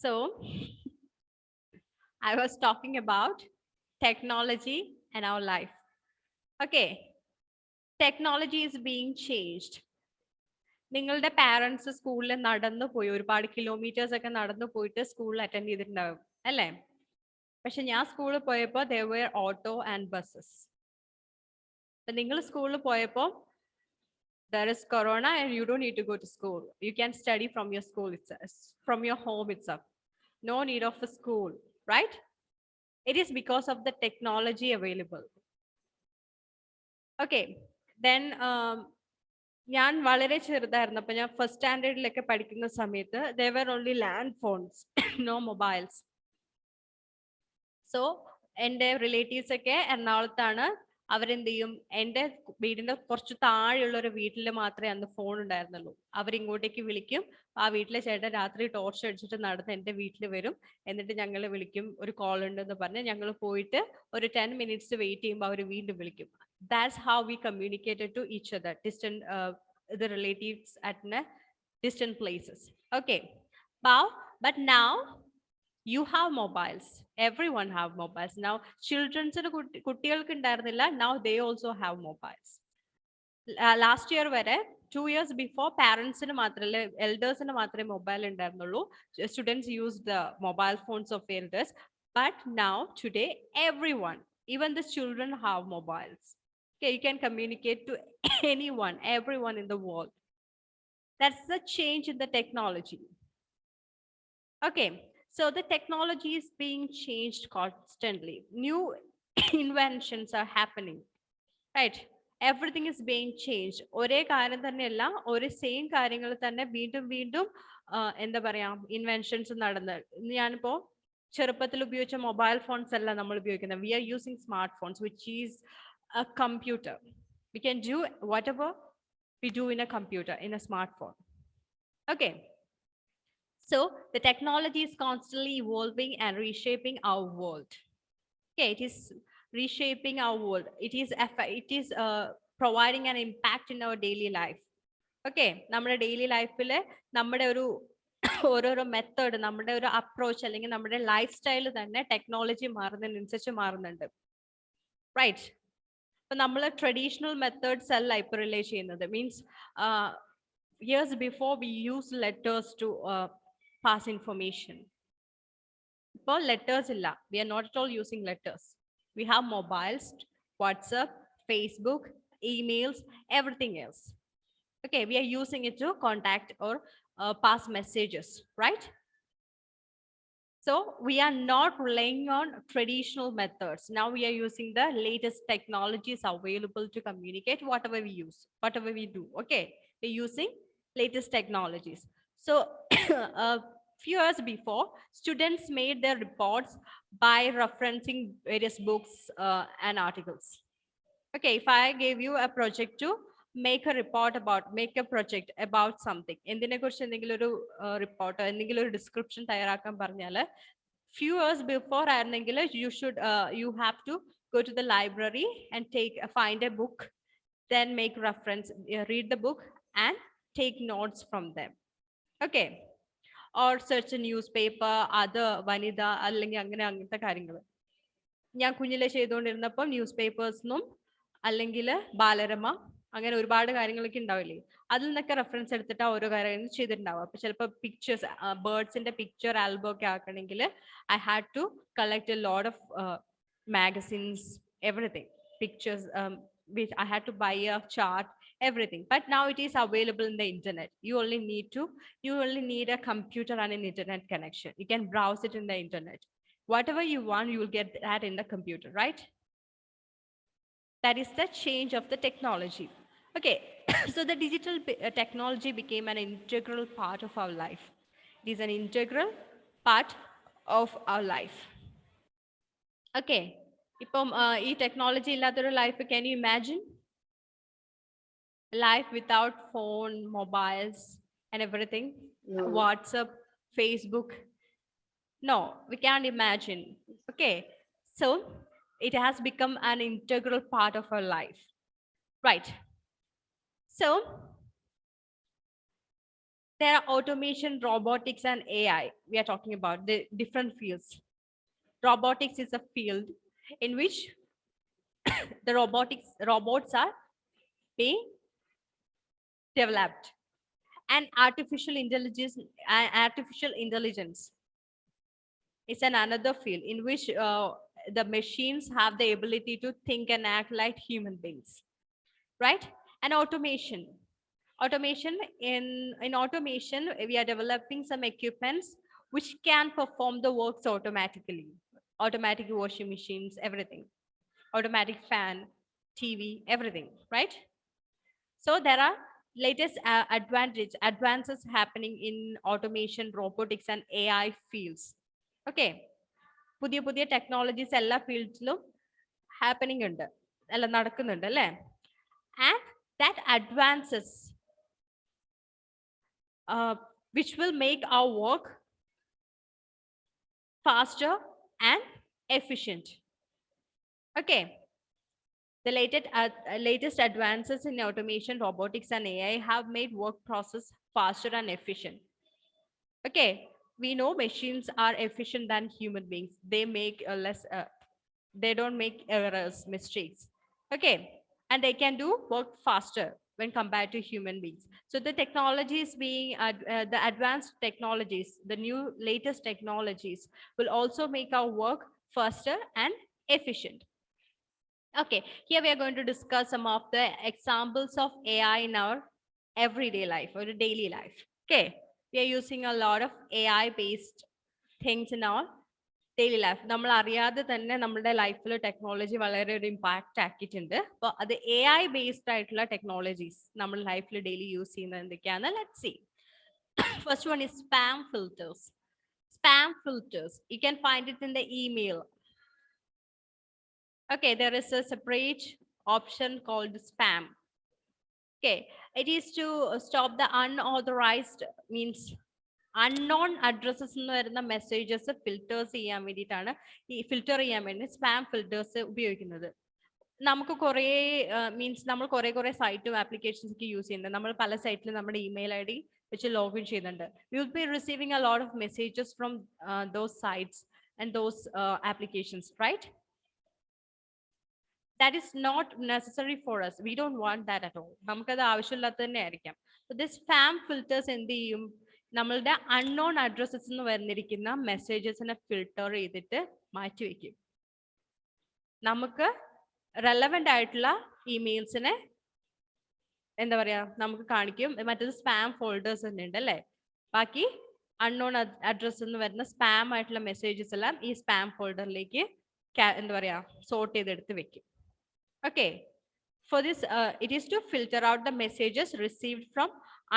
So, I was talking about technology and our life. Okay, technology is being changed. നിങ്ങളുടെ parents സ്കൂളിൽ നടന്നു പോയി ഒരുപാട് കിലോമീറ്റേഴ്സ് ഒക്കെ നടന്നു പോയിട്ട് സ്കൂളിൽ അറ്റൻഡ് ചെയ്തിട്ടുണ്ടാവും അല്ലേ? പക്ഷെ ഞാൻ സ്കൂളിൽ പോയപ്പോൾ there were auto and buses. അപ്പൊ നിങ്ങൾ സ്കൂളിൽ പോയപ്പോൾ there is corona and you don't need to go to school. You can study from your school itself, from your home itself. No need of a school, right? It is because of the technology available. Okay, then ഞാൻ വളരെ ചെറുതായിരുന്നപ്പോൾ ഞാൻ first സ്റ്റാൻഡേർഡിലൊക്കെ പഠിക്കുന്ന സമയത്ത് there were only land phones, no mobiles. So എൻ്റെ relatives ഒക്കെ എറണാകുളത്താണ്. അവരെന്ത് ചെയ്യും, എൻ്റെ വീടിന്റെ കുറച്ച് താഴെയുള്ള ഒരു വീട്ടിൽ മാത്രമേ അന്ന് ഫോൺ ഉണ്ടായിരുന്നുള്ളൂ. അവരിങ്ങോട്ടേക്ക് വിളിക്കും, ആ വീട്ടിലെ ചേട്ടൻ രാത്രി ടോർച്ച് അടിച്ചിട്ട് നടന്ന് എൻ്റെ വീട്ടിൽ വരും. എന്നിട്ട് ഞങ്ങൾ വിളിക്കും, ഒരു കോൾ ഉണ്ടെന്ന് പറഞ്ഞ് ഞങ്ങൾ പോയിട്ട് ഒരു 10 minutes വെയിറ്റ് ചെയ്യുമ്പോൾ അവർ വീണ്ടും വിളിക്കും. That's how we communicated to each other, distant the relatives at distant places. Okay, but now you have mobiles. Everyone have mobiles now. Children's കുട്ടികൾക്ക് ഉണ്ടായിരുന്നില്ല, now they also have mobiles. Last year വരെ 2 years before പാരന്റ്സിന് മാത്രമല്ല എൽഡേഴ്സിന് മാത്രമേ mobile ഉണ്ടായിരുന്നുള്ളൂ. Students use the mobile phones of elders, but now today everyone, even the children have mobiles. Okay, you can communicate to anyone, everyone in the world. That's the change in the technology. Okay, so the technology is being changed constantly. New inventions are happening, right? Everything is being changed. ഒരേ കാര്യം തന്നെയല്ല, ഒരേ same കാര്യങ്ങൾ തന്നെ വീണ്ടും വീണ്ടും എന്താ പറയാ ഇൻവെൻഷൻസ് നടന്ന്. ഞാനിപ്പോ ചെറുപ്പത്തിൽ ഉപയോഗിച്ച മൊബൈൽ ഫോൺസ് അല്ല നമ്മൾ ഉപയോഗിക്കുന്നത്. We are using smart phones which is a computer. We can do whatever we do in a computer, in a smartphone. Okay, so the technology is constantly evolving and reshaping our world. Okay, it is reshaping our world. It is providing an impact in our daily life. Okay, നമ്മുടെ daily ലൈഫിൽ നമ്മുടെ ഒരു ഓരോരോ method, നമ്മുടെ ഒരു approach അല്ലെങ്കിൽ നമ്മുടെ life style തന്നെ ടെക്നോളജി മാറുന്നതിനനുസരിച്ച് മാറുന്നുണ്ട്, റൈറ്റ്? ഇപ്പൊ നമ്മൾ ട്രഡീഷണൽ മെത്തേഡ്സ് അല്ല ഇപ്പൊ റിലേ ചെയ്യുന്നത്. Means years before we used letters to pass information. ഇപ്പോൾ letters illa, we are not at all using letters. We have mobiles, WhatsApp, Facebook, emails, everything else. Okay, we are using it to contact or pass messages, right? So we are not relying on traditional methods. Now we are using the latest technologies available to communicate whatever we use, whatever we do. Okay, we're using latest technologies. So a few years before, students made their reports by referencing various books and articles. Okay, if I gave you a project to make a project about something, എന്തിനെ കുറിച്ച് എന്തെങ്കിലും ഒരു റിപ്പോർട്ടോ എന്തെങ്കിലും ഒരു description തയ്യാറാക്കാൻ പറഞ്ഞാൽ few years before ആയിരുന്നെങ്കിൽ you have to go to the library and find a book, then make reference, read the book and take notes from them. Okay, or search a newspaper, other വനിത അല്ലെങ്കിൽ അങ്ങനത്തെ കാര്യങ്ങൾ. ഞാൻ കുഞ്ഞിലെ ചെയ്തുകൊണ്ടിരുന്നപ്പോൾ news പേപ്പേഴ്സിനും അല്ലെങ്കിൽ ബാലരമ അങ്ങനെ ഒരുപാട് കാര്യങ്ങളൊക്കെ ഉണ്ടാവില്ലേ, അതിൽ നിന്നൊക്കെ റെഫറൻസ് എടുത്തിട്ട് ഓരോ കാര്യങ്ങളും ചെയ്തിട്ടുണ്ടാവും. അപ്പൊ ചിലപ്പോൾ പിക്ചേഴ്സ്, ബേർഡ്സിന്റെ പിക്ചർ ആൽബം ഒക്കെ ആക്കണമെങ്കിൽ I had to collect a lot of magazines, everything, pictures, which I had to buy a chart, everything. But now it is available in the internet. You only need a computer and an internet connection. You can browse it in the internet. Whatever you want, you will get that in the computer, right? That is the change of the technology. Okay, so the digital technology became an integral part of our life. It is an integral part of our life. Okay, ഇപ്പം ഈ technology ഇല്ലാത്തൊരു life, can you imagine life without phone, mobiles and everything? No. WhatsApp, Facebook? No, we can't imagine. Okay, so it has become an integral part of our life, right? So There are automation, robotics, and AI. We are talking about the different fields. Robotics is a field in which the robots are being developed, and artificial intelligence is another field in which the machines have the ability to think and act like human beings, right? And automation in automation, we are developing some equipments which can perform the works automatically. Automatic washing machines, everything, automatic fan, TV, everything, right? So there are latest advances happening in automation, robotics, and AI fields. Okay, പുതിയ technologies എല്ലാ ഫീൽഡ്സിലും happening ഉണ്ട്, അല്ല നടക്കുന്നുണ്ട് അല്ലേ? And that advances which will make our work faster and efficient. Okay, the latest advances in automation, robotics, and AI have made work process faster and efficient. Okay, we know machines are efficient than human beings. They make they don't make errors, mistakes. Okay, and they can do work faster when compared to human beings. So the technologies being the advanced technologies, the new latest technologies will also make our work faster and efficient. Okay, here we are going to discuss some of the examples of AI in our everyday life or daily life. Okay, we are using a lot of AI based things in our daily life. നമ്മൾ അറിയാതെ തന്നെ നമ്മുടെ ലൈഫിൽ technology വളരെ ഒരു impact ആക്കിയിട്ടുണ്ട്. അപ്പോൾ അത് AI ബേസ്ഡ് ആയിട്ടുള്ള ടെക്നോളജീസ് നമ്മൾ ലൈഫിൽ ഡെയിലി യൂസ് ചെയ്യുന്നത് എന്തൊക്കെയാണ്? Let's see. First one is spam filters. Spam filters, you can find it in the email. Okay, there is a separate option called spam. Okay, it is to stop the unauthorized, means unknown addresses എന്ന് വരുന്ന messages filters ചെയ്യാൻ വേണ്ടിയിട്ടാണ്, ഈ filter ചെയ്യാൻ വേണ്ടി spam filters ഉപയോഗിക്കുന്നത്. നമുക്ക് കുറേ മീൻസ് നമ്മൾ കുറേ സൈറ്റും ആപ്ലിക്കേഷൻസ് ഒക്കെ യൂസ് ചെയ്യുന്നുണ്ട്. നമ്മൾ പല സൈറ്റിലും നമ്മുടെ ഇമെയിൽ ID വെച്ച് ലോഗിൻ ചെയ്യുന്നുണ്ട്. We will be receiving a lot of messages from those sites and those applications, right? That is not necessary for us. We don't want that at all. നമുക്കത് ആവശ്യമില്ലാത്ത തന്നെ ആയിരിക്കാം. This spam filters എന്ത് ചെയ്യും? നമ്മളുടെ unknown addresses എന്ന് വരുന്നിരിക്കുന്ന മെസ്സേജസിനെ filter ചെയ്തിട്ട് മാറ്റി വെക്കും. നമുക്ക് റെലവെന്റ് ആയിട്ടുള്ള ഇമെയിൽസിനെ എന്താ പറയാ നമുക്ക് കാണിക്കും. മറ്റേത് സ്പാം ഫോൾഡേഴ്സ് തന്നെ ഉണ്ട് അല്ലേ? ബാക്കി അൺനോൺ അഡ്രസ് എന്ന് വരുന്ന സ്പാം ആയിട്ടുള്ള മെസ്സേജസ് എല്ലാം ഈ സ്പാം ഫോൾഡറിലേക്ക് എന്താ പറയാ സോർട്ട് ചെയ്തെടുത്ത് വെക്കും. Okay, for this it is to filter out the messages received from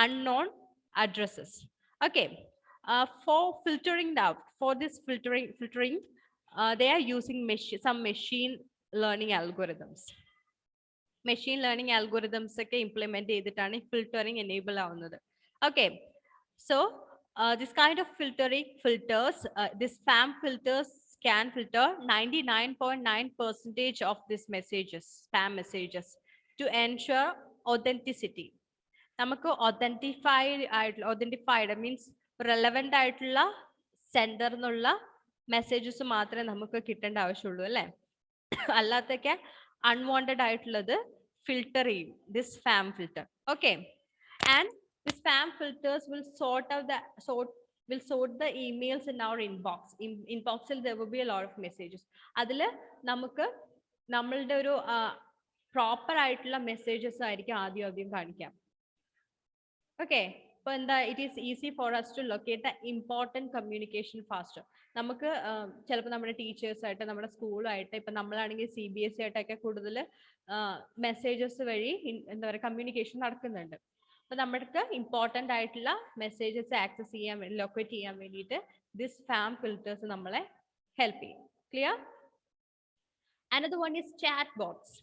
unknown addresses. Okay, for filtering out, for this filtering they are using some machine learning algorithms. Machine learning algorithms ഒക്കെ implement ചെയ്തിട്ടാണ് filtering enable ആവുന്നത്. Okay, so this kind of filters, this spam filters can filter 99.9% of these messages, spam messages, to ensure authenticity. നമുക്ക് authentified means relevant ആയിട്ടുള്ള sender എന്നുള്ള messages മാത്രമേ നമുക്ക് കിട്ടേണ്ട ആവശ്യമുള്ളൂ അല്ലേ? അല്ലാത്തൊക്കെ അൺവാണ്ടഡ് ആയിട്ടുള്ളത് ഫിൽട്ടർ ചെയ്യും, this spam filter. Okay, and the spam filters will sort the emails in our inbox. Inboxil there will be a lot of messages. അതിൽ നമുക്ക് നമ്മളുടെ ഒരു പ്രോപ്പർ ആയിട്ടുള്ള മെസ്സേജസ് ആയിരിക്കും ആദ്യം കാണിക്കാം. ഓക്കെ, അപ്പോൾ എന്താ, it is easy for us to locate the important communication faster. നമുക്ക് ചിലപ്പോൾ നമ്മുടെ ടീച്ചേഴ്സായിട്ട്, നമ്മുടെ സ്കൂളായിട്ട്, ഇപ്പം നമ്മളാണെങ്കിൽ CBSE ആയിട്ടൊക്കെ കൂടുതൽ മെസ്സേജസ് വഴി എന്താ പറയുക കമ്മ്യൂണിക്കേഷൻ നടക്കുന്നുണ്ട്. അപ്പോൾ നമ്മൾക്ക് ഇമ്പോർട്ടൻ്റ് ആയിട്ടുള്ള മെസ്സേജസ് ആക്സസ് ചെയ്യാൻ വേണ്ടി, ലൊക്കേറ്റ് ചെയ്യാൻ വേണ്ടിയിട്ട് ദിസ് സ്പാം ഫിൽറ്റേഴ്സ് നമ്മളെ ഹെൽപ്പ് ചെയ്യും. Clear? Another one is chat bots.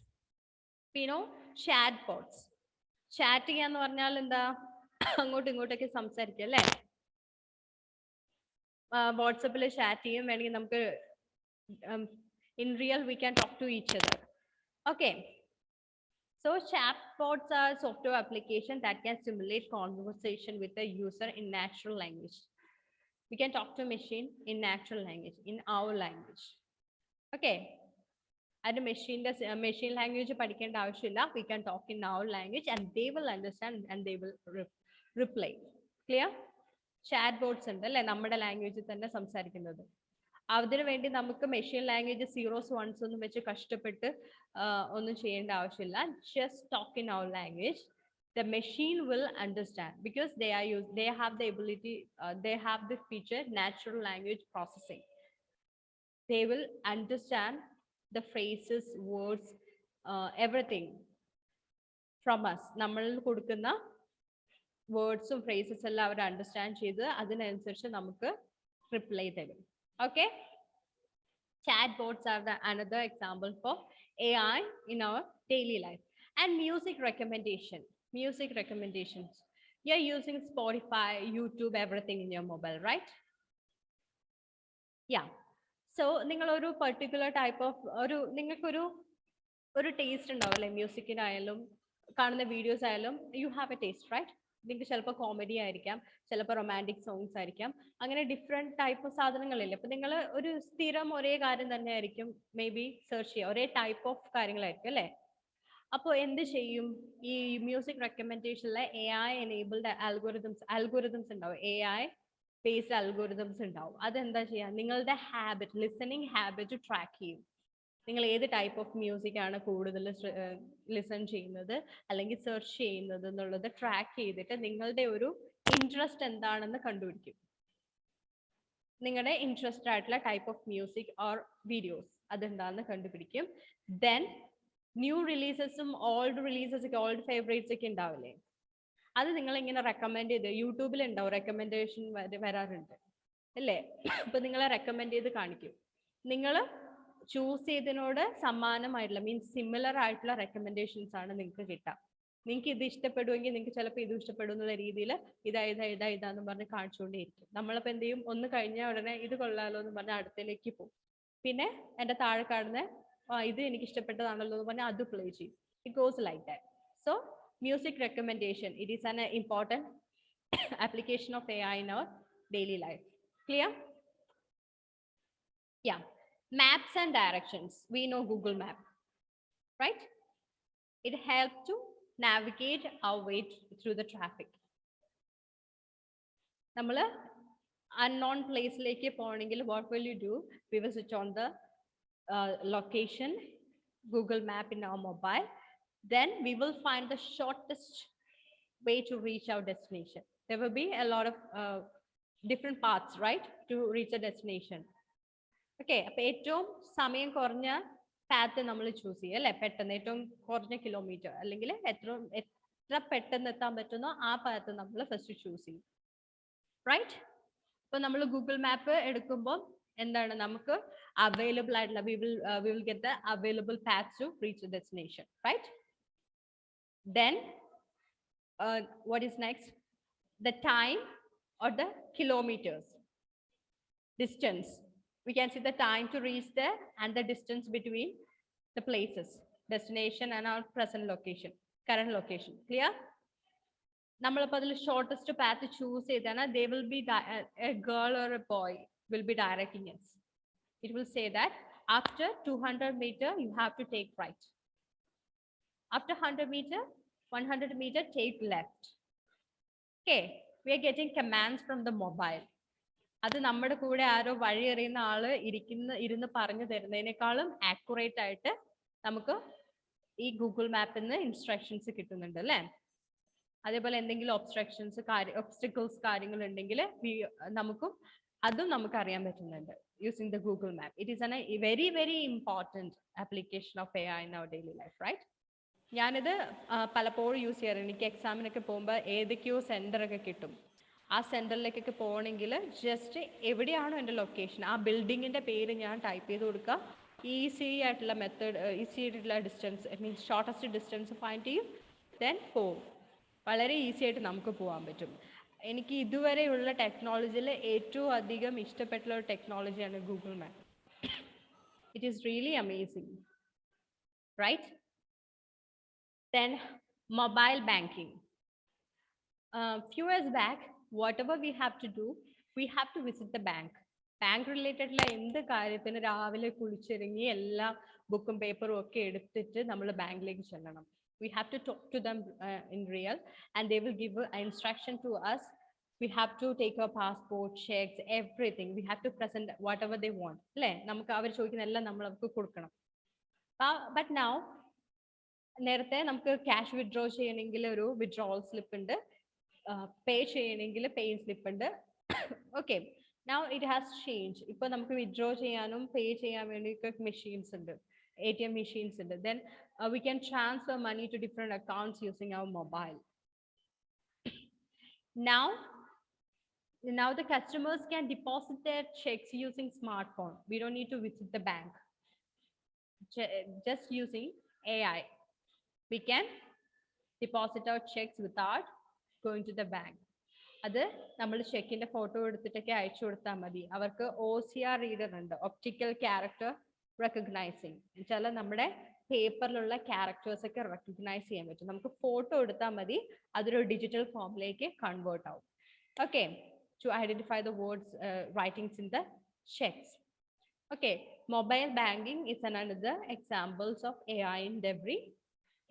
പിന്നോ ചാറ്റ് ബോട്ട്സ്. ചാറ്റ് ചെയ്യാന്ന് പറഞ്ഞാൽ എന്താ, അങ്ങോട്ടും ഇങ്ങോട്ടൊക്കെ സംസാരിക്കുക അല്ലേ? വാട്സപ്പിൽ ചാറ്റ് ചെയ്യും, വേണമെങ്കിൽ നമുക്ക് in real we can talk to each other. Okay, So chatbots are software application that can simulate conversation with the user in natural language. We can talk to a machine in natural language, in our language. Okay. And machine language പഠിക്കേണ്ട ആവശ്യമില്ല. We can talk in our language and they will understand and they will reply. Clear? Chatbots ഉണ്ട് അല്ലെ, നമ്മുടെ ലാംഗ്വേജിൽ തന്നെ സംസാരിക്കുന്നത്. അതിനു വേണ്ടി നമുക്ക് മെഷീൻ ലാംഗ്വേജ് സീറോസ് വൺസ് ഒന്നും വെച്ച് കഷ്ടപ്പെട്ട് ഒന്നും ചെയ്യേണ്ട ആവശ്യമില്ല. Just talk in our language. The machine will understand because they have the ability, they have the feature natural language processing. They will understand the phrases, words, everything from us. നമ്മളിൽ കൊടുക്കുന്ന വേർഡ്സും phrases എല്ലാം അവർ understand ചെയ്ത് അതിനനുസരിച്ച് നമുക്ക് reply തരും. Okay? Chatbots are another example for AI in our daily life. And music recommendations. You're using Spotify, YouTube, everything in your mobile, right? Yeah. So നിങ്ങൾ ഒരു particular type of നിങ്ങൾക്കൊരു taste ഉണ്ടാവില്ലേ, മ്യൂസിക്കിനായാലും കാണുന്ന വീഡിയോസ് ആയാലും. You have a taste, right? നിങ്ങൾക്ക് ചിലപ്പോൾ comedy ആയിരിക്കാം, ചിലപ്പോൾ റൊമാൻറ്റിക് സോങ്സ് ആയിരിക്കാം, അങ്ങനെ ഡിഫറെൻറ്റ് ടൈപ്പ് ഓഫ് സാധനങ്ങളില്ലേ. അപ്പം നിങ്ങൾ ഒരു സ്ഥിരം ഒരേ കാര്യം തന്നെ ആയിരിക്കും മേ ബി സെർച്ച് ചെയ്യുക, ഒരേ ടൈപ്പ് ഓഫ് കാര്യങ്ങളായിരിക്കും അല്ലേ. അപ്പോൾ എന്ത് ചെയ്യും, ഈ മ്യൂസിക് റെക്കമെൻഡേഷനിലെ AI എനേബിൾഡ് അൽഗോരിതംസ് ഉണ്ടാവും, AI ബേസ്ഡ് അൽഗോരിതംസ് ഉണ്ടാവും. അതെന്താ ചെയ്യുക, നിങ്ങളുടെ ഹാബിറ്റ്, ലിസണിങ് ഹാബിറ്റ് ട്രാക്ക് ചെയ്യും. നിങ്ങൾ ഏത് ടൈപ്പ് ഓഫ് മ്യൂസിക് ആണ് കൂടുതൽ ലിസൺ ചെയ്യുന്നത് അല്ലെങ്കിൽ സെർച്ച് ചെയ്യുന്നത് എന്നുള്ളത് ട്രാക്ക് ചെയ്തിട്ട് നിങ്ങളുടെ ഒരു ഇൻട്രസ്റ്റ് എന്താണെന്ന് കണ്ടുപിടിക്കും. നിങ്ങളുടെ ഇൻട്രസ്റ്റ് ആയിട്ടുള്ള type of music or videos അതെന്താണെന്ന് കണ്ടുപിടിക്കും. ദെൻ ന്യൂ റിലീസസും ഓൾഡ് ഫേവറേറ്റ്സ് ഒക്കെ ഉണ്ടാവില്ലേ, അത് നിങ്ങൾ ഇങ്ങനെ റെക്കമെൻഡ് ചെയ്ത് യൂട്യൂബിൽ ഉണ്ടാവും, റെക്കമെൻഡേഷൻ വരാറുണ്ട് അല്ലേ. അപ്പൊ നിങ്ങളെ റെക്കമെൻഡ് ചെയ്ത് കാണിക്കും. നിങ്ങൾ ചൂസ് ചെയ്തതിനോട് സമാനമായിട്ടുള്ള മീൻസ് സിമിലർ ആയിട്ടുള്ള റെക്കമെൻഡേഷൻസ് ആണ് നിങ്ങൾക്ക് കിട്ടുക. നിങ്ങൾക്ക് ഇത് ഇഷ്ടപ്പെടുമെങ്കിൽ നിങ്ങൾക്ക് ചിലപ്പോൾ ഇത് ഇഷ്ടപ്പെടും എന്നുള്ള രീതിയിൽ ഇതാന്ന് പറഞ്ഞ് കാണിച്ചുകൊണ്ടേയിരിക്കും. നമ്മളിപ്പോൾ എന്ത് ചെയ്യും, ഒന്ന് കഴിഞ്ഞാൽ ഉടനെ ഇത് കൊള്ളാലോ എന്ന് പറഞ്ഞാൽ അടുത്തേക്ക് പോകും. പിന്നെ എൻ്റെ താഴെ കാണുന്ന ഇത് എനിക്ക് ഇഷ്ടപ്പെട്ടതാണല്ലോ എന്ന് പറഞ്ഞാൽ അത് പ്ലേ ചെയ്യും. It goes like that. So music recommendation, it is an important application of AI in our daily life. Clear? Yeah. Maps and directions. We know Google Map, right? It helps to navigate our way through the traffic. നമ്മൾ unknown പ്ലേസിലേക്ക് പോകണമെങ്കിൽ what will you do? We will switch on the location, Google Map in our mobile. Then we will find the shortest way to reach our destination. There will be a lot of different paths, right, to reach a destination. Okay, അപ്പോൾ ഏറ്റവും സമയം കുറഞ്ഞ path നമ്മൾ choose ചെയ്യുക അല്ലെ, പെട്ടെന്ന് ഏറ്റവും കുറഞ്ഞ കിലോമീറ്റർ അല്ലെങ്കിൽ എത്ര പെട്ടെന്ന് എത്താൻ പറ്റുന്നോ ആ പാത്ത് നമ്മൾ ഫസ്റ്റ് ചൂസ് ചെയ്യും, റൈറ്റ്? ഇപ്പൊ നമ്മൾ ഗൂഗിൾ മാപ്പ് എടുക്കുമ്പോൾ എന്താണ് നമുക്ക് അവൈലബിൾ ആയിട്ടുള്ള we will get the available paths to reach the destination, right? Then what is next? The time or the kilometers, distance. We can see the time to reach there and the distance between the places, destination and our present location, current location. Clear? നമ്മളിപ്പോൾ അതിൽ shortest path choose ചെയ്താണ്, they will be a girl or a boy will be directing us. It will say that after 200 meter you have to take right. After 100 meter take left. Okay, we are getting commands from the mobile. അത് നമ്മുടെ കൂടെ ആരോ വഴി അറിയുന്ന ആള് ഇരുന്ന് പറഞ്ഞു തരുന്നതിനേക്കാളും accurate ആയിട്ട് നമുക്ക് ഈ ഗൂഗിൾ മാപ്പിൽ നിന്ന് ഇൻസ്ട്രക്ഷൻസ് കിട്ടുന്നുണ്ട് അല്ലേ. അതേപോലെ എന്തെങ്കിലും ഒബ്സ്റ്റക്കിൾസ് കാര്യങ്ങൾ ഉണ്ടെങ്കിൽ അതും നമുക്ക് അറിയാൻ പറ്റുന്നുണ്ട് using the Google map. It is A very very important application of AI in our daily life, right? ഞാനിത് പലപ്പോഴും യൂസ് ചെയ്യാറുണ്ട്. എനിക്ക് എക്സാമിനൊക്കെ പോകുമ്പോൾ ഏതൊക്കെയോ സെൻറ്ററൊക്കെ കിട്ടും. ആ സെൻറ്ററിലേക്കൊക്കെ പോകണമെങ്കിൽ ജസ്റ്റ് എവിടെയാണോ എൻ്റെ ലൊക്കേഷൻ ആ ബിൽഡിങ്ങിൻ്റെ പേര് ഞാൻ ടൈപ്പ് ചെയ്ത് കൊടുക്കുക. ഈസി ആയിട്ടുള്ള ഈസി ആയിട്ടുള്ള distance means shortest distance find ചെയ്യും, ദെൻ പോവും. വളരെ ഈസി ആയിട്ട് നമുക്ക് പോകാൻ പറ്റും. എനിക്ക് ഇതുവരെയുള്ള ടെക്നോളജിയിൽ ഏറ്റവും അധികം ഇഷ്ടപ്പെട്ടുള്ള ഒരു ടെക്നോളജിയാണ് Google map. It is really amazing, right? Then mobile banking. Few years back, whatever we have to do, we have to visit the bank. Bank റിലേറ്റഡുള്ള എന്ത് കാര്യത്തിന് രാവിലെ കുളിച്ചിറങ്ങി എല്ലാ ബുക്കും പേപ്പറും ഒക്കെ എടുത്തിട്ട് നമ്മൾ ബാങ്കിലേക്ക് ചെല്ലണം. We have to talk to them in real, and they will give an instruction to us. We have to take our passport, checks, everything. We have to present whatever they want. അല്ലേ? നമുക്ക് അവർ ചോദിക്കുന്ന എല്ലാം നമ്മൾ അവർക്ക് കൊടുക്കണം. But now, നേരത്തെ നമുക്ക് cash withdraw ചെയ്യണമെങ്കിൽ ഒരു വിഡ്രോവൽ സ്ലിപ്പ് ഉണ്ട്, പേ ചെയ്യണമെങ്കിൽ പേ സ്ലിപ്പ് ഉണ്ട്. Okay, now it has changed. ഇപ്പൊ നമുക്ക് വിഡ്രോ ചെയ്യാനും പേ ചെയ്യാൻ വേണ്ടി മെഷീൻസ് ഉണ്ട്, ATM machines ഉണ്ട്. Then we can transfer money to different accounts using our mobile. Now the customers can deposit their checks using smartphone. We don't need to visit the bank. Just using AI, we can deposit our checks without going to the bank. അത് നമ്മൾ ചെക്കിന്റെ photo എടുത്തിട്ടൊക്കെ അയച്ചു കൊടുത്താൽ മതി. അവർക്ക് OCR reader ഉണ്ട്, optical character recognising. വെച്ചാൽ നമ്മുടെ പേപ്പറിലുള്ള characters ഒക്കെ റെക്കഗ്നൈസ് ചെയ്യാൻ പറ്റും. നമുക്ക് ഫോട്ടോ എടുത്താൽ മതി, അതൊരു ഡിജിറ്റൽ ഫോമിലേക്ക് കൺവേർട്ട് ആവും. Okay, to identify the words writings in the checks. Okay, mobile banking is another examples of AI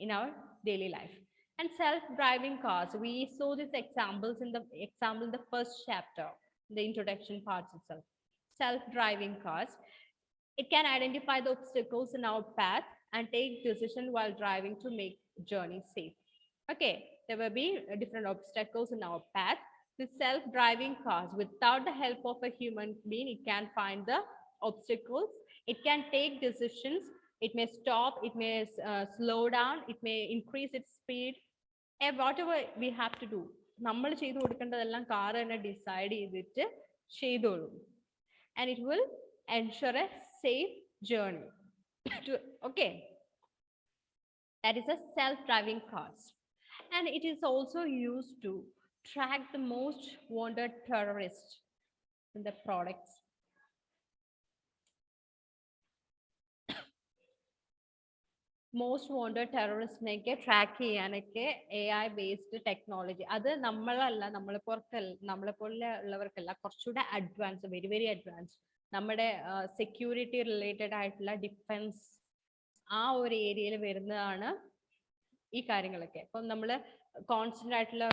in our daily life. And self-driving cars, we saw these examples in the first chapter, the introduction parts itself. Self-driving cars, it can identify the obstacles in our path and take decision while driving to make journey safe. Okay, there will be different obstacles in our path. The self-driving cars, without the help of a human being, it can find the obstacles, it can take decisions, it may stop, it may slow down, it may increase its speed, whatever we have to do, നമ്മൾ ചെയ്തു കൊടുക്കേണ്ടതെല്ലാം car തന്നെ decide ചെയ്തിട്ട് ചെയ്തോളും. And it will ensure a safe journey. Okay, that is a self-driving cars. And it is also used to track the most wanted terrorists in the products. Most wanted ടെററിസ്റ്റിനെയൊക്കെ track ചെയ്യാനൊക്കെ AI based technology, അത് നമ്മളെ പോലെ ഉള്ളവർക്കല്ല, കുറച്ചുകൂടെ advance, very very advance, നമ്മുടെ security related ആയിട്ടുള്ള defence ആ ഒരു ഏരിയയിൽ വരുന്നതാണ് ഈ കാര്യങ്ങളൊക്കെ. അപ്പം നമ്മൾ കോൺസ്റ്റന്റ് ആയിട്ടുള്ള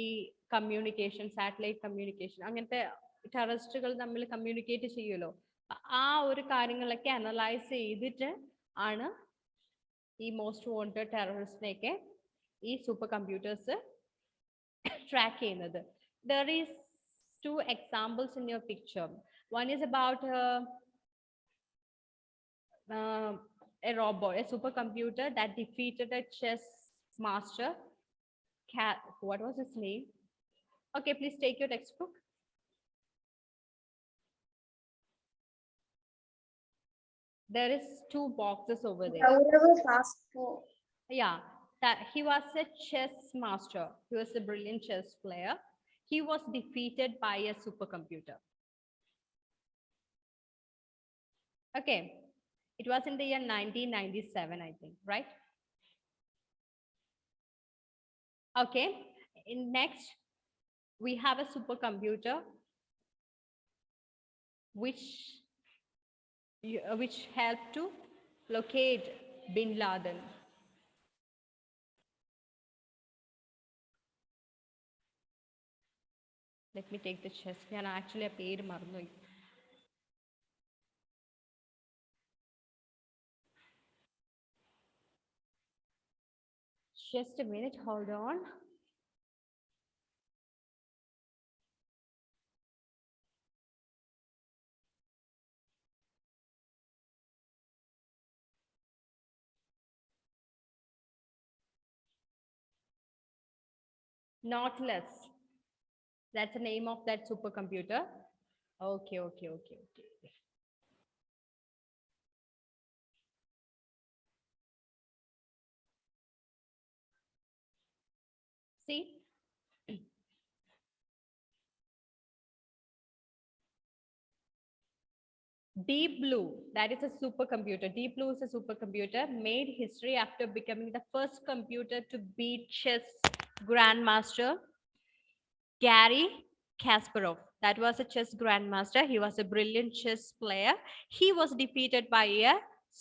ഈ കമ്മ്യൂണിക്കേഷൻ, സാറ്റലൈറ്റ് കമ്മ്യൂണിക്കേഷൻ, അങ്ങനത്തെ ടെററിസ്റ്റുകൾ തമ്മിൽ കമ്മ്യൂണിക്കേറ്റ് ചെയ്യുമല്ലോ, ആ ഒരു കാര്യങ്ങളൊക്കെ അനലൈസ് ചെയ്തിട്ട് ആണ് ഈ മോസ്റ്റ് വാണ്ടഡ് ടെററിസ്റ്റിനെയൊക്കെ ഈ സൂപ്പർ കമ്പ്യൂട്ടേഴ്സ് ട്രാക്ക് ചെയ്യുന്നത്. There is 2 examples in your picture. One is about a robot, a supercomputer that defeated a chess master. What was his name? Okay, please take your textbook. There is 2 boxes over there. Yeah, that he was a chess master. He was a brilliant chess player. He was defeated by a supercomputer. Okay, it was in the year 1997, I think, right? Okay, next we have a supercomputer which helped to locate Bin Laden. Let me take the chess. ഞാൻ actually ആ പേര് മറന്നുപോയി. Just a minute, hold on. Nautilus. That's the name of that supercomputer. Okay. See, Deep Blue, that is a supercomputer. Deep Blue is a supercomputer, made history after becoming the first computer to beat chess grandmaster Gary Kasparov. That was a chess grandmaster. He was a brilliant chess player. He was defeated by a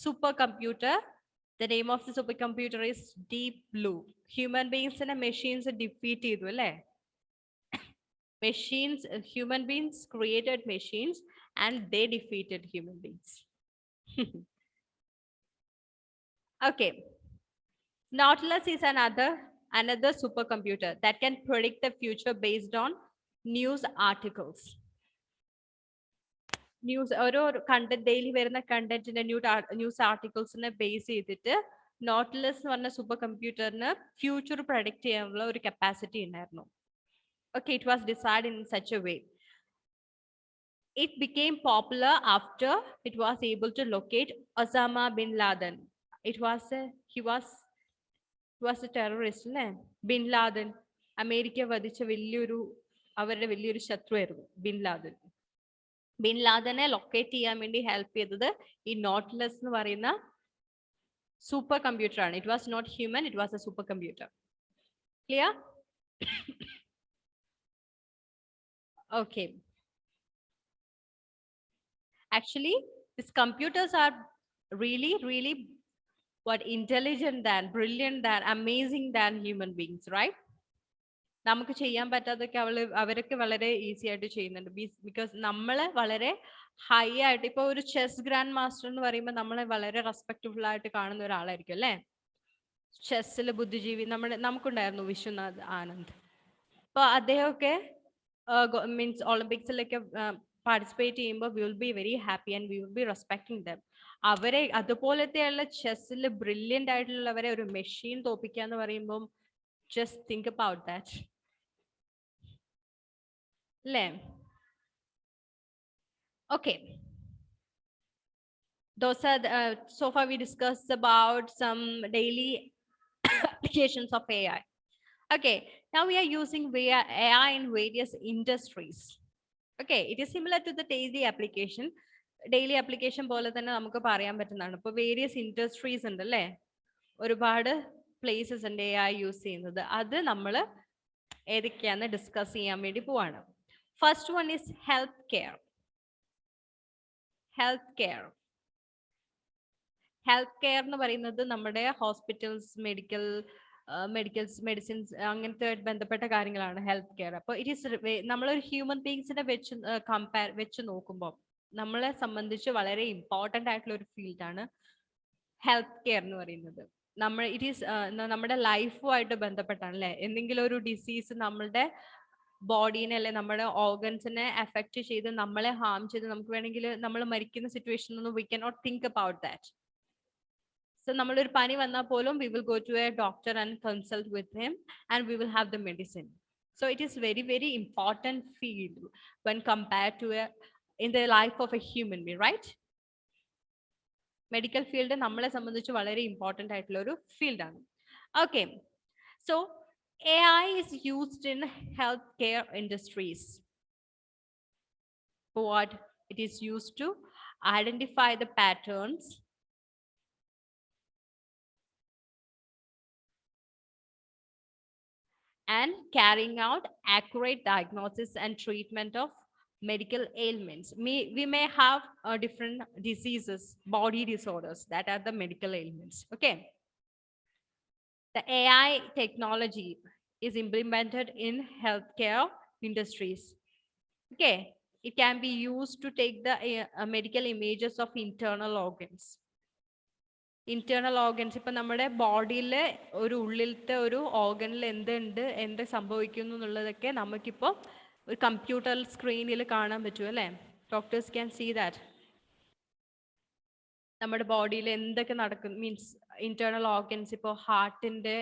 supercomputer. The name of the supercomputer is Deep Blue. Human beings and machines are defeated. Machines, human beings created machines and they defeated human beings. Okay. Nautilus is another supercomputer that can predict the future based on news articles. News ഓരോ content daily വരുന്ന കണ്ടന്റിന്റെ news ആർട്ടിക്കിൾസിനെ base ചെയ്തിട്ട് Nautilus എന്ന് പറഞ്ഞ super കമ്പ്യൂട്ടറിന് future predict ചെയ്യാനുള്ള ഒരു capacity ഉണ്ടായിരുന്നു. Okay, it was designed in such a way. It became popular after it was able to locate Osama bin Laden. He was a terrorist, അല്ലേ? Bin Laden America വധിച്ച അവരുടെ വലിയൊരു ശത്രുവായിരുന്നു bin Laden. Bin ലാദനെ locate ചെയ്യാൻ വേണ്ടി help ചെയ്തത് ഈ നോട്ട്ലെസ് എന്ന് പറയുന്ന സൂപ്പർ കമ്പ്യൂട്ടർ ആണ്. It was not human, it was a super computer. Clear? Okay. Actually, these computers are really intelligent than, brilliant than, amazing than human beings, right? നമുക്ക് ചെയ്യാൻ പറ്റാതൊക്കെ അവരൊക്കെ വളരെ ഈസി ആയിട്ട് ചെയ്യുന്നുണ്ട്. ബിക്കോസ് നമ്മളെ വളരെ ഹൈ ആയിട്ട്, ഇപ്പൊ ഒരു ചെസ് ഗ്രാൻഡ് മാസ്റ്റർ എന്ന് പറയുമ്പോൾ നമ്മളെ വളരെ റെസ്പെക്ടബിൾ ആയിട്ട് കാണുന്ന ഒരാളായിരിക്കും അല്ലേ? ചെസ്സിൽ ബുദ്ധിജീവി നമുക്കുണ്ടായിരുന്നു വിശ്വനാഥ് ആനന്ദ്. അപ്പൊ അദ്ദേഹമൊക്കെ മീൻസ് ഒളിമ്പിക്സിലൊക്കെ പാർട്ടിസിപ്പേറ്റ് ചെയ്യുമ്പോൾ V will be very happy and we will B respecting dum. അവരെ അതുപോലത്തെയുള്ള ചെസ്സിൽ ബ്രില്യൻ്റ് ആയിട്ടുള്ളവരെ ഒരു മെഷീൻ തോപ്പിക്കുക എന്ന് പറയുമ്പോൾ just think about that. Okay. Those are so far we discussed about some daily applications of AI. Okay, now we are using AI in various industries. Okay, it is similar to the daily application പോലെ തന്നെ നമുക്ക് പറയാൻ പറ്റുന്നതാണ്. ഇപ്പോൾ various industries ഉണ്ട് അല്ലേ? ഒരുപാട് places ഉണ്ട് AI യൂസ് ചെയ്യുന്നത്. അത് നമ്മൾ ഏതൊക്കെയാന്ന് ഡിസ്കസ് ചെയ്യാൻ വേണ്ടി പോവാണ്. First one is health care. Health care എന്ന് പറയുന്നത് നമ്മുടെ ഹോസ്പിറ്റൽസ്, മെഡിസിൻസ് അങ്ങനത്തെ ബന്ധപ്പെട്ട കാര്യങ്ങളാണ് ഹെൽത്ത് കെയർ. അപ്പോൾ ഇറ്റ് ഈസ് നമ്മളൊരു ഹ്യൂമൻ ബീങ്സിനെ വെച്ച് നോക്കുമ്പോൾ നമ്മളെ സംബന്ധിച്ച് വളരെ ഇമ്പോർട്ടൻ്റ് ആയിട്ടുള്ള ഒരു ഫീൽഡാണ് ഹെൽത്ത് കെയർ എന്ന് പറയുന്നത്. നമ്മുടെ ലൈഫുമായിട്ട് ബന്ധപ്പെട്ടാണ് അല്ലേ? എന്തെങ്കിലും ഒരു ഡിസീസ് നമ്മളുടെ ബോഡീനെ അല്ലെ നമ്മുടെ ഓർഗൻസിനെ എഫക്ട് ചെയ്ത് നമ്മളെ ഹാം ചെയ്ത് നമുക്ക് വേണമെങ്കിൽ നമ്മൾ മരിക്കുന്ന സിറ്റുവേഷൻ ഒന്നും we cannot think about that. So നമ്മളൊരു പനി വന്നാൽ പോലും we will go to a doctor and consult with him and we will have the medicine. So it is very important field when compared to in the life of a human being, right? Medical field നമ്മളെ സംബന്ധിച്ച് വളരെ important ആയിട്ടുള്ള ഒരു ഫീൽഡാണ്. Okay, so AI is used in healthcare industries. What it is used to identify the patterns and carrying out accurate diagnosis and treatment of medical ailments. We may have different diseases, body disorders, that are the medical ailments. Okay, the AI technology is implemented in healthcare industries. Okay, it can be used to take the medical images of internal organs. ഇപ്പൊ നമ്മുടെ ബോഡിയിലെ ഒരു ഉള്ളിലത്തെ ഒരു ഓർഗനിൽ എന്ത് സംഭവിക്കുന്നു എന്നുള്ളതൊക്കെ നമുക്കിപ്പോൾ ഒരു കമ്പ്യൂട്ടർ സ്ക്രീനിൽ കാണാൻ പറ്റും അല്ലേ? Doctors can see that. നമ്മുടെ ബോഡിയിൽ എന്തൊക്കെ നടക്കും, മീൻസ് ഇന്റേണൽ ഓർഗൻസ്, ഇപ്പോൾ ഹാർട്ടിന്റെ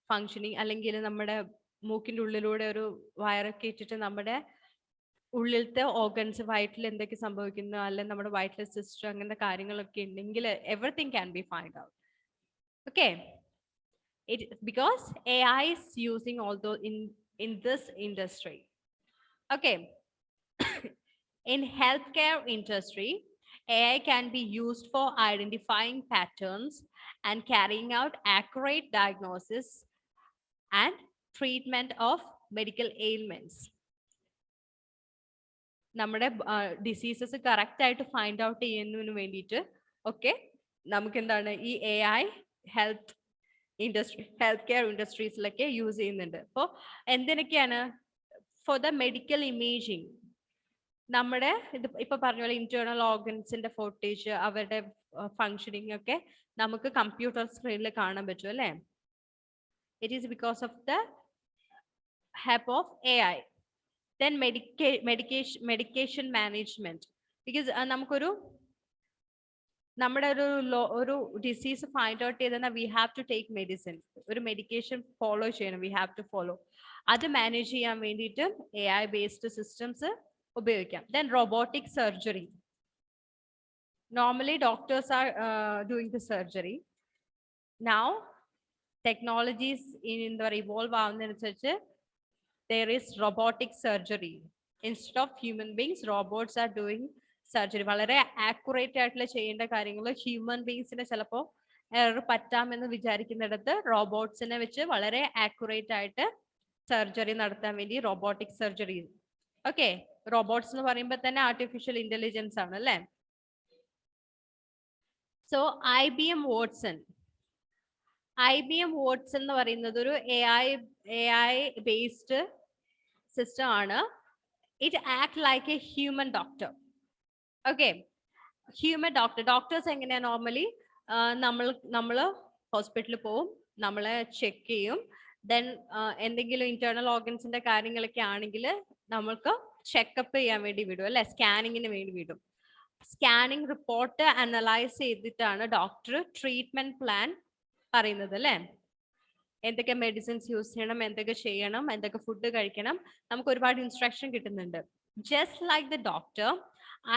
ഫങ്ഷനിങ്, അല്ലെങ്കിൽ നമ്മുടെ മൂക്കിന്റെ ഉള്ളിലൂടെ ഒരു വയറൊക്കെ ഇട്ടിട്ട് നമ്മുടെ ഉള്ളിലത്തെ ഓർഗൻസ്, വയറ്റിൽ എന്തൊക്കെ സംഭവിക്കുന്നു, അല്ലെങ്കിൽ നമ്മുടെ വയറ്റിലെ സിസ്റ്റം, അങ്ങനത്തെ കാര്യങ്ങളൊക്കെ ഉണ്ടെങ്കിൽ everything can be find out. Okay, because AI is using all those in this industry. Okay, in healthcare industry, AI can be used for identifying patterns and carrying out accurate diagnosis and treatment of medical ailments. നമ്മുടെ diseases correct ആയിട്ട് find out ചെയ്യുന്നതിന് വേണ്ടിയിട്ട് ഒക്കെ നമുക്ക് എന്താണ് ഈ AI health care ഇൻഡസ്ട്രീസിലൊക്കെ use ചെയ്യുന്നുണ്ട്. അപ്പോൾ എന്തിനൊക്കെയാണ്? ഫോർ ദ മെഡിക്കൽ ഇമേജിങ്, നമ്മുടെ ഇത് ഇപ്പൊ പറഞ്ഞ പോലെ ഇന്റേണൽ ഓർഗൻസിന്റെ ഫോട്ടേജ്, അവരുടെ ഫങ്ഷനിങ് ഒക്കെ നമുക്ക് കമ്പ്യൂട്ടർ സ്ക്രീനിൽ കാണാൻ പറ്റും അല്ലേ? It is because of the help of AI. Then medication management, because നമുക്കൊരു നമ്മുടെ ഒരു ഡിസീസ് ഫൈൻഡ് ഔട്ട് ചെയ്താൽ we have to take medicine, ഒരു മെഡിക്കേഷൻ ഫോളോ ചെയ്യണം, വി ഹാവ് ടു ഫോളോ. അത് മാനേജ് ചെയ്യാൻ വേണ്ടിയിട്ട് AI ബേസ്ഡ് സിസ്റ്റംസ് ഉപയോഗിക്കാം. Then robotic surgery. Normally doctors are doing the surgery. Now technologies in the evolve ആവുന്നതിനനുസരിച്ച് there is robotic surgery. Instead of human beings, robots are doing surgery. വളരെ accurate ആയിട്ടുള്ള ചെയ്യേണ്ട കാര്യങ്ങൾ human ബീങ്സിനെ ചിലപ്പോൾ error പറ്റാമെന്ന് വിചാരിക്കുന്നിടത്ത് റോബോട്ട്സിനെ വെച്ച് വളരെ accurate ആയിട്ട് surgery നടത്താൻ വേണ്ടി റോബോട്ടിക് സർജറി. ഓക്കെ, റോബോട്ട്സ് എന്ന് പറയുമ്പോൾ തന്നെ ആർട്ടിഫിഷ്യൽ ഇന്റലിജൻസ് ആണ് അല്ലേ? സോ IBM വാട്സൺ എന്ന് പറയുന്നത് ഒരു AI ബേസ്ഡ് സിസ്റ്റം ആണ്. It act like A human doctor. Okay, human doctors എങ്ങനെയാ? നോർമലി നമ്മൾ ഹോസ്പിറ്റലിൽ പോവും, നമ്മളെ ചെക്ക് ചെയ്യും. ദെൻ എന്തെങ്കിലും ഇന്റേണൽ ഓർഗൻസിന്റെ കാര്യങ്ങളൊക്കെ ആണെങ്കിൽ നമ്മൾക്ക് ചെക്കപ്പ് ചെയ്യാൻ വേണ്ടി വിടും അല്ലെ? സ്കാനിങ്ങിന് വേണ്ടി വിടും. സ്കാനിങ് റിപ്പോർട്ട് അനലൈസ് ചെയ്തിട്ടാണ് ഡോക്ടർ ട്രീറ്റ്മെന്റ് പ്ലാൻ പറയുന്നത് അല്ലേ? എന്തൊക്കെ മെഡിസിൻസ് യൂസ് ചെയ്യണം, എന്തൊക്കെ ചെയ്യണം, എന്തൊക്കെ ഫുഡ് കഴിക്കണം, നമുക്ക് ഒരുപാട് ഇൻസ്ട്രക്ഷൻ കിട്ടുന്നുണ്ട്. Just like the doctor,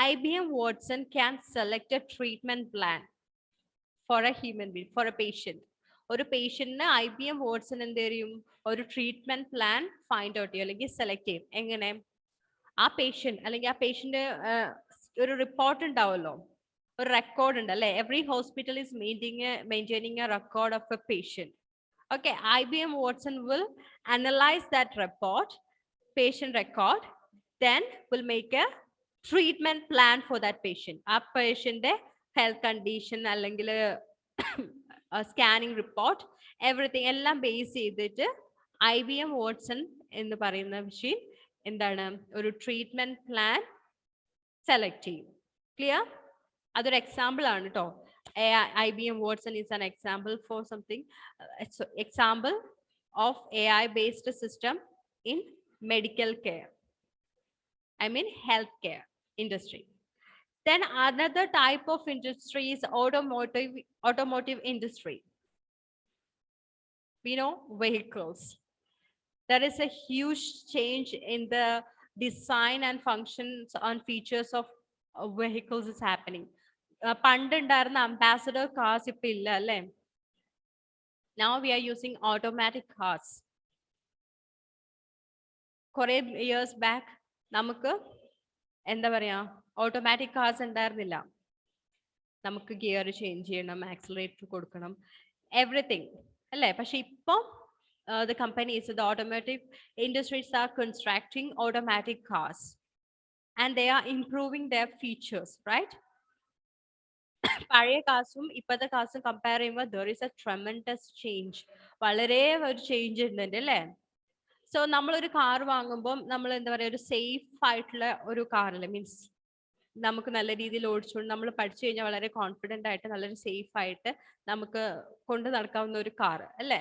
IBM Watson can select a treatment plan for a human being, for a patient. ഒരു പേഷ്യന്റിന് IBM Watson എന്ത് ചെയ്യും? ഒരു ട്രീറ്റ്മെന്റ് പ്ലാൻ ഫൈൻഡ് ഔട്ട് ചെയ്യും അല്ലെങ്കിൽ സെലക്ട് ചെയ്യും. എങ്ങനെ? ആ പേഷ്യന്റ് അല്ലെങ്കിൽ ആ പേഷ്യന്റ് ഒരു റിപ്പോർട്ട് ഉണ്ടാവുമല്ലോ, ഒരു റെക്കോർഡ് ഉണ്ട് അല്ലെ? Every hospital is maintaining A record of A patient. Okay, IBM Watson will analyze that report, patient record, then will make a treatment plan for that patient. ആ പേഷ്യന്റെ health condition അല്ലെങ്കിൽ scanning report everything എല്ലാം base ചെയ്തിട്ട് IBM Watson എന്ന് പറയുന്ന machine എന്താണ്? ഒരു treatment plan select ചെയ്യും. Clear? അതൊരു എക്സാമ്പിൾ ആണ് കേട്ടോ. IBM Watson is an example for something, example of AI based system in medical care, I mean healthcare industry. Then another type of industry is automotive industry. We know vehicles. There is a huge change in the design and functions and features of vehicles is happening. പണ്ടുണ്ടായിരുന്ന ambassador cars ഇപ്പൊ ഇല്ല അല്ലേ? Now we are using automatic cars. കുറെ years back നമുക്ക് എന്താ പറയാ, automatic cars ഉണ്ടായിരുന്നില്ല. നമുക്ക് ഗിയർ ചേഞ്ച് ചെയ്യണം, ആക്സിലറേറ്റർ കൊടുക്കണം, എവറിത്തിങ് അല്ലേ? പക്ഷെ ഇപ്പം the companies, the automotive industries are constructing automatic cars and they are improving their features, right? പഴയ കാസും ഇപ്പോഴത്തെ കാസും കമ്പയർ ചെയ്യുമ്പോൾ there is a tremendous change. വളരെ ഒരു ചേഞ്ച് ഉണ്ട് അല്ലേ? സോ നമ്മളൊരു കാർ വാങ്ങുമ്പോൾ നമ്മൾ എന്താ പറയുക, ഒരു സേഫ് ആയിട്ടുള്ള ഒരു കാർ അല്ലേ? മീൻസ് നമുക്ക് നല്ല രീതിയിൽ ഓടിച്ചുകൊണ്ട് നമ്മൾ പഠിച്ചു കഴിഞ്ഞാൽ വളരെ കോൺഫിഡൻ്റ് ആയിട്ട് നല്ലൊരു സേഫ് ആയിട്ട് നമുക്ക് കൊണ്ട് നടക്കാവുന്ന ഒരു കാർ അല്ലേ?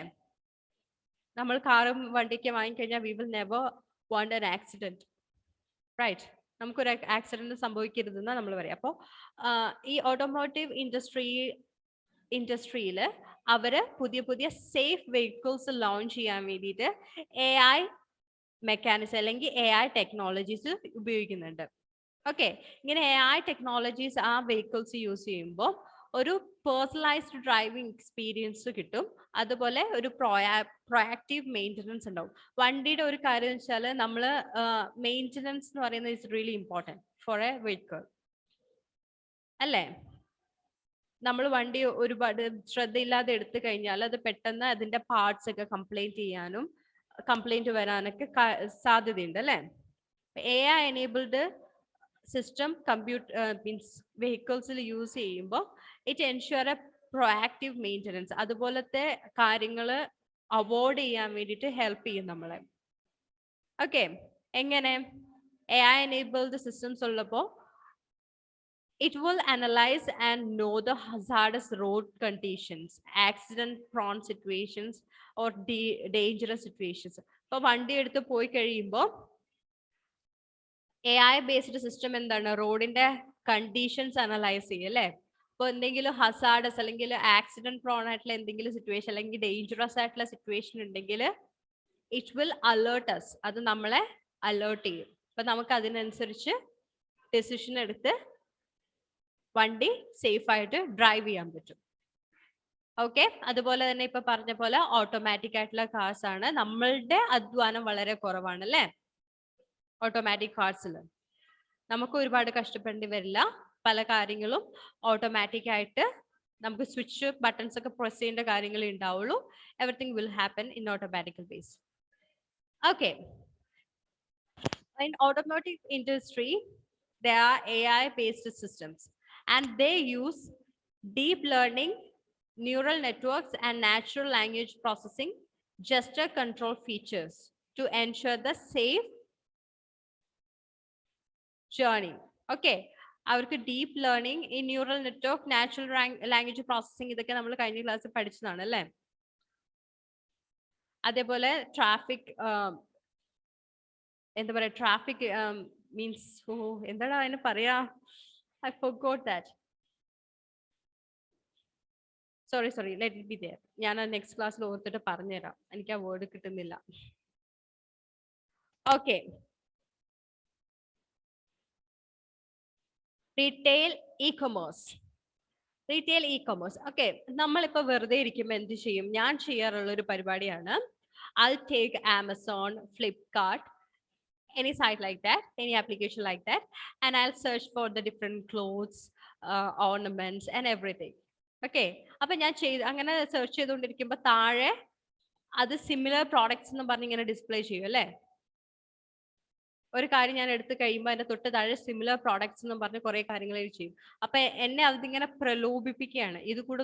നമ്മൾ കാറും വണ്ടിയൊക്കെ വാങ്ങിക്കഴിഞ്ഞാൽ we will never want an accident, right? നമുക്കൊരു ആക്സിഡന്റ് സംഭവിക്കരുതെന്ന് നമ്മൾ പറയാം. അപ്പോൾ ഈ ഓട്ടോമോട്ടീവ് ഇൻഡസ്ട്രിയിൽ അവര് പുതിയ പുതിയ സേഫ് വെഹിക്കിൾസ് ലോഞ്ച് ചെയ്യാൻ വേണ്ടിയിട്ട് AI മെക്കാനിസം അല്ലെങ്കിൽ AI ടെക്നോളജീസ് ഉപയോഗിക്കുന്നുണ്ട്. ഓക്കെ, ഇങ്ങനെ AI ടെക്നോളജീസ് ആ വെഹിക്കിൾസ് യൂസ് ചെയ്യുമ്പോൾ ഒരു പേഴ്സണലൈസ്ഡ് ഡ്രൈവിംഗ് എക്സ്പീരിയൻസ് കിട്ടും. അതുപോലെ ഒരു പ്രൊയാക്റ്റീവ് മെയിൻ്റനൻസ് ഉണ്ടാവും. വണ്ടിയുടെ ഒരു കാര്യം എന്ന് വെച്ചാൽ നമ്മൾ മെയിൻ്റനൻസ് എന്ന് പറയുന്നത് is really important for A vehicle. അല്ലേ? നമ്മൾ വണ്ടി ഒരുപാട് ശ്രദ്ധയില്ലാതെ എടുത്തു കഴിഞ്ഞാൽ അത് പെട്ടെന്ന് അതിന്റെ പാർട്സ് ഒക്കെ കംപ്ലൈന്റ് വരാനൊക്കെ സാധ്യതയുണ്ട് അല്ലേ? AI enabled സിസ്റ്റം മീൻസ് വെഹിക്കിൾസിൽ യൂസ് ചെയ്യുമ്പോൾ it ensure a proactive maintenance, അതുപോലത്തെ കാര്യങ്ങൾ അവോയ്ഡ് ചെയ്യാൻ വേണ്ടിയിട്ട് ഹെൽപ്പ് ചെയ്യും നമ്മളെ. ഓക്കെ, എങ്ങനെ AI enabled systems ഉള്ളപ്പോൾ it will analyze and know the hazardous road conditions, accident prone situations or dangerous situations. ഇപ്പോൾ വണ്ടി എടുത്ത് പോയി കഴിയുമ്പോൾ AI ബേസ്ഡ് സിസ്റ്റം എന്താണ്, റോഡിന്റെ കണ്ടീഷൻസ് അനലൈസ് ചെയ്യും അല്ലേ? ഇപ്പോൾ എന്തെങ്കിലും ഹസാർഡസ് അല്ലെങ്കിൽ ആക്സിഡന്റ് പ്രോൺ ആയിട്ടുള്ള എന്തെങ്കിലും സിറ്റുവേഷൻ അല്ലെങ്കിൽ ഡേഞ്ചറസ് ആയിട്ടുള്ള സിറ്റുവേഷൻ ഉണ്ടെങ്കിൽ ഇറ്റ് വിൽ അലേർട്ട് അസ്, അത് നമ്മളെ അലേർട്ട് ചെയ്യും. അപ്പൊ നമുക്ക് അതിനനുസരിച്ച് ഡെസിഷൻ എടുത്ത് വണ്ടി സേഫ് ആയിട്ട് ഡ്രൈവ് ചെയ്യാൻ പറ്റും. ഓക്കെ, അതുപോലെ തന്നെ ഇപ്പൊ പറഞ്ഞ പോലെ ഓട്ടോമാറ്റിക് ആയിട്ടുള്ള കാർസ് ആണ്, നമ്മളുടെ അധ്വാനം വളരെ കുറവാണ് അല്ലേ? ഓട്ടോമാറ്റിക് കാർസിൽ നമുക്ക് ഒരുപാട് കഷ്ടപ്പെടേണ്ടി വരില്ല. പല കാര്യങ്ങളും ഓട്ടോമാറ്റിക് ആയിട്ട് നമുക്ക് സ്വിച്ച് ബട്ടൺസ് ഒക്കെ പ്രസ് ചെയ്യേണ്ട കാര്യങ്ങളേ ഉണ്ടാവുള്ളൂ. Everything will happen in automatical base. Okay, in automotive industry there are AI based systems and they use deep learning, neural networks and natural language processing gesture control features to ensure the safe journey. Okay, അവർക്ക് deep learning, ഈ neural network, natural language processing, ഇതൊക്കെ നമ്മൾ കഴിഞ്ഞ ക്ലാസ്സിൽ പഠിച്ചതാണ് അല്ലേ? അതേപോലെ traffic എന്താ പറയാ, ട്രാഫിക് മീൻസ് എന്താണ് അതിന് പറയാ, I forgot that. Sorry let it be there. ഞാൻ നെക്സ്റ്റ് ക്ലാസ്സിൽ ഓർത്തിട്ട് പറഞ്ഞുതരാം, എനിക്ക് ആ വേർഡ് കിട്ടുന്നില്ല. Okay, retail E commerce. Okay, നമ്മളിപ്പോൾ വെറുതെ ഇരിക്കുമ്പോൾ എന്ത് ചെയ്യും? ഞാൻ ചെയ്യാറുള്ള ഒരു പരിപാടിയാണ്, I'll take Amazon, Flipkart, any site like that, any application like that, and I'll search for the different clothes, ornaments and everything. Okay, അപ്പൊ ഞാൻ അങ്ങനെ സെർച്ച് ചെയ്തുകൊണ്ടിരിക്കുമ്പോൾ താഴെ അത് സിമിലർ പ്രോഡക്ട്സ് എന്ന് പറഞ്ഞ് ഇങ്ങനെ ഡിസ്പ്ലേ ചെയ്യും അല്ലേ? ഒരു കാര്യം ഞാൻ എടുത്തു കഴിയുമ്പോൾ അതിന്റെ തൊട്ട് താഴെ സിമിലർ പ്രോഡക്ട്സ് എന്ന് പറഞ്ഞ് കുറെ കാര്യങ്ങൾ ചെയ്യും. അപ്പൊ എന്നെ അതിങ്ങനെ പ്രലോഭിപ്പിക്കുകയാണ്, ഇത് കൂടെ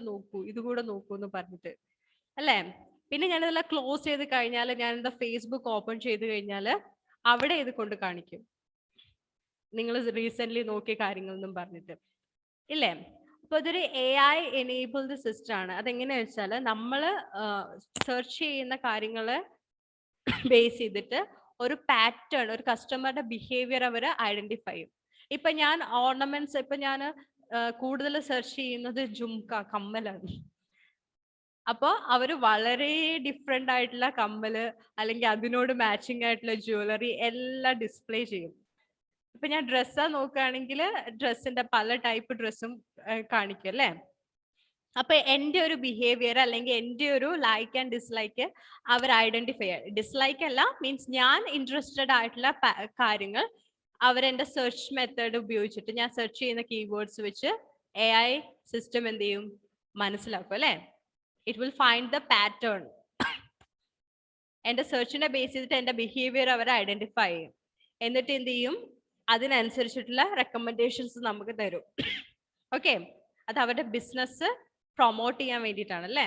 നോക്കൂ എന്ന് പറഞ്ഞിട്ട് അല്ലേ? പിന്നെ ഞാൻ ഇതെല്ലാം ക്ലോസ് ചെയ്ത് കഴിഞ്ഞാൽ, ഞാൻ എന്താ ഫേസ്ബുക്ക് ഓപ്പൺ ചെയ്ത് കഴിഞ്ഞാൽ അവിടെ ഇത് കൊണ്ട് കാണിക്കും, നിങ്ങൾ റീസെന്റ് നോക്കിയ കാര്യങ്ങൾ എന്നും പറഞ്ഞിട്ട് ഇല്ലേ? അപ്പൊ ഇതൊരു AI എനേബിൾഡ് സിസ്റ്റം ആണ്. അതെങ്ങനെയാ വെച്ചാൽ നമ്മൾ സെർച്ച് ചെയ്യുന്ന കാര്യങ്ങള് ബേസ് ചെയ്തിട്ട് ഒരു പാറ്റേൺ, ഒരു കസ്റ്റമറുടെ ബിഹേവിയർ അവർ ഐഡന്റിഫൈ ചെയ്യും. ഇപ്പൊ ഞാൻ ഓർണമെന്റ്സ്, ഇപ്പൊ ഞാൻ കൂടുതൽ സെർച്ച് ചെയ്യുന്നത് കമ്മലാണ്. അപ്പൊ അവര് വളരെ ഡിഫറെന്റ് ആയിട്ടുള്ള കമ്മല് അല്ലെങ്കിൽ അതിനോട് മാച്ചിങ് ആയിട്ടുള്ള ജ്വല്ലറി എല്ലാം ഡിസ്പ്ലേ ചെയ്യും. ഇപ്പൊ ഞാൻ ഡ്രസ്സാ നോക്കുകയാണെങ്കിൽ ഡ്രസ്സിന്റെ പല ടൈപ്പ് ഡ്രസ്സും കാണിക്കും അല്ലേ? അപ്പൊ എന്റെ ഒരു ബിഹേവിയർ അല്ലെങ്കിൽ എന്റെ ഒരു ലൈക്ക് ആൻഡ് ഡിസ്ലൈക്ക് അവർ ഐഡന്റിഫൈ ചെയ്യും. ഡിസ്ലൈക്ക് അല്ല, മീൻസ് ഞാൻ ഇൻട്രസ്റ്റഡ് ആയിട്ടുള്ള കാര്യങ്ങൾ അവരെന്റെ സെർച്ച് മെത്തേഡ് ഉപയോഗിച്ചിട്ട്, ഞാൻ സെർച്ച് ചെയ്യുന്ന കീവേഡ്സ് വെച്ച് AI സിസ്റ്റം എന്ത് ചെയ്യും? മനസ്സിലാക്കും അല്ലേ? It will find the pattern. എന്റെ സെർച്ചിനെ ബേസ് ചെയ്തിട്ട് എന്റെ ബിഹേവിയർ അവർ ഐഡന്റിഫൈ ചെയ്യും. എന്നിട്ട് എന്ത് ചെയ്യും? അതിനനുസരിച്ചിട്ടുള്ള റെക്കമെൻഡേഷൻസ് നമുക്ക് തരും. ഓക്കെ, അത് അവരുടെ ബിസിനസ് പ്രൊമോട്ട് ചെയ്യാൻ വേണ്ടിയിട്ടാണ് അല്ലേ?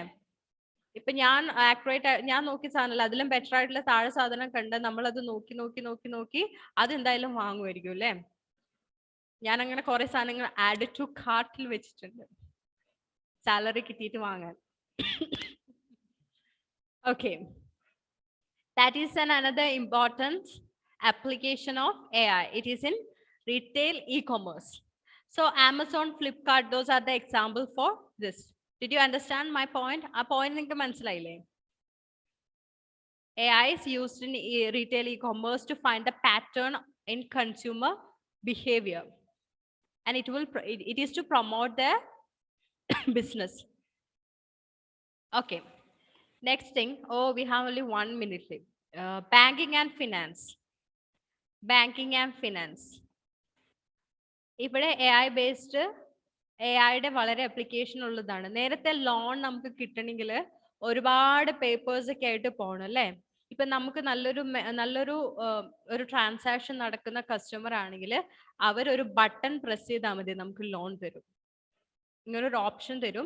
ഇപ്പൊ ഞാൻ ആക്യുറേറ്റ് ഞാൻ നോക്കിയ സാധനമല്ല, അതിലും ബെറ്റർ ആയിട്ടുള്ള താഴെ സാധനം കണ്ട് നമ്മളത് നോക്കി അതെന്തായാലും വാങ്ങുമായിരിക്കും അല്ലേ? ഞാൻ അങ്ങനെ കുറെ സാധനങ്ങൾ ആഡ് ടു കാർട്ടിൽ വെച്ചിട്ടുണ്ട്, സാലറി കിട്ടിയിട്ട് വാങ്ങാൻ. Okay, that is another important application of AI. It is in retail e-commerce. So Amazon, Flipkart, those are the example for this. Did you understand my point? A point നിങ്ങൾക്ക് മനസ്സിലായില്ലേ? AI is used in retail e-commerce to find the pattern in consumer behavior, and it is to promote their business. Okay, next thing. Oh, we have only 1 minute left. Banking and finance. Banking and finance. ഇവിടെ AI based എഐയുടെ വളരെ application ഉള്ളതാണ്. നേരത്തെ loan നമുക്ക് കിട്ടണമെങ്കിൽ ഒരുപാട് papers ഒക്കെ ആയിട്ട് പോകണം അല്ലേ? ഇപ്പൊ നമുക്ക് നല്ലൊരു ഒരു ട്രാൻസാക്ഷൻ നടക്കുന്ന കസ്റ്റമർ ആണെങ്കിൽ അവരൊരു ബട്ടൺ പ്രസ് ചെയ്താൽ മതി, നമുക്ക് ലോൺ തരും. ഇങ്ങനൊരു ഓപ്ഷൻ തരും.